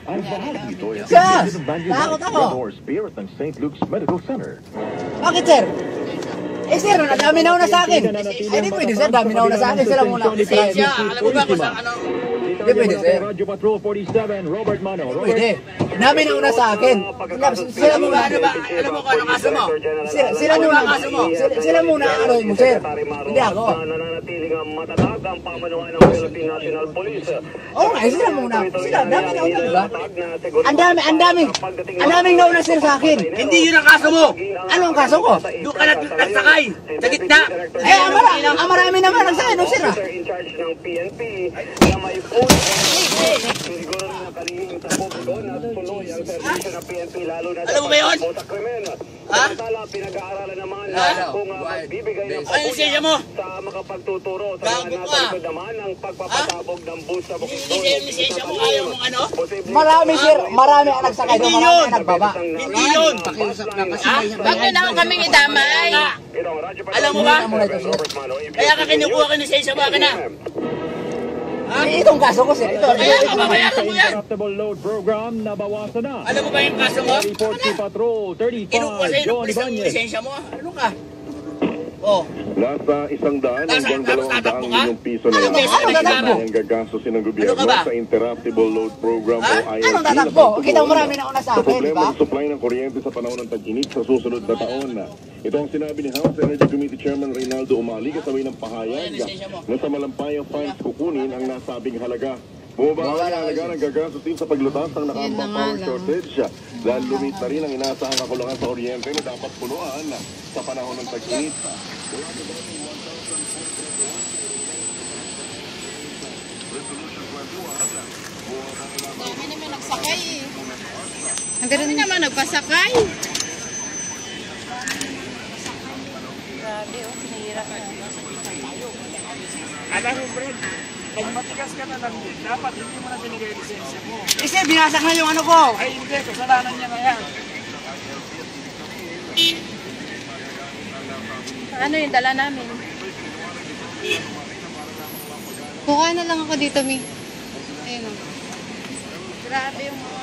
Ang bahalang ito ay Sir! ng Banyo Takot ako! Or Spirit ng St. Luke's Medical Center. Bakit, sir? Eh, sir, dami na una sa akin. Eh, di pwede, sir. Dami na una sa akin. Sila muna. Lisensya, alam mo ba kung saan ano? Di pwede, sir. Radyo Patrol 47, Robert Mano. Di pwede. Dami na una sa akin. Sila muna. Ano ba? Alam mo kung ano kaso mo? Sila muna. Sila muna ang ano mo, sir. Hindi ako. Nananatiling matatag ang pamanuan ng Philippine National Police. Oo nga, sila muna. Sila, dami na una, diba? Ang daming nauna, sir, sa akin. Hindi yun ang kaso mo! Ano ang kaso ko? Doon ka nagsakay! Sa gitna! Eh, ang marami naman ang sa'yo, no, sir, ah. In charge ng PNP na may phone. Siguro rin nakalihing sa posto na tuloy ang serbisyo ng PNP lalo na Alam mo ba yun? sa krimen. Ha? Samantala, pinag-aaralan naman kung magbibigay ng Ano yung lisensya mo? sa makapagtuturo sa Gago mga ka. nasa likod naman ng pagpapatabog ng bus sa Bukidnon. Hindi yung lisensya mo ayaw mong ano? Marami, sir. Marami ang nagsakay doon. Marami ang nagbaba. Hindi yun! Ha? Wag nyo na ako kaming idamay. Alam mo ba? Kaya ka kinukuha ka ng lisensya ba ka na? Eh, itong kaso ko, sir. Ito. Kaya ka babayaran mo yan! Interruptible load program na bawasan na. Alam mo ba yung kaso mo? Report to Patrol Kinukuha 35, sa'yo ng John pulis ang Ibanez. lisensya mo? Ano ka? Oh. Nasa 100 hanggang 200 milyong piso na Ano lang tatakbo? ang gagastusin ng gobyerno Ano ka ba? sa Interruptible Load Program o ILP. Anong tatakbo? Kita mo marami na una sa Sa akin, di problema ba? ng supply ng kuryente sa panahon ng tag-init sa susunod na taon. Ito ang sinabi ni House Energy Committee Chairman Reynaldo Umali kasabay ng pahayag na sa malampayang funds kukunin ang nasabing halaga. Bumaba ang halaga ng gagastusin sa paglutas ng nakaambang power shortage. Dahil lumit na rin ang inaasahang kakulangan sa kuryente na dapat punuan sa panahon ng tag-init. Dami naman nagsakay eh. Ang gano'n naman nagpasakay. Grabe oh, pinahirap na. Alam mo, Fred, pag matigas ka na lang din, dapat hindi mo na binigay yung lisensya mo. Eh, sir, binasak na yung ano ko. Ay, hindi, kasalanan niya na yan. Ano yung dala namin? Kuha na lang ako dito, Mi. Ayun oh. Grabe yung mga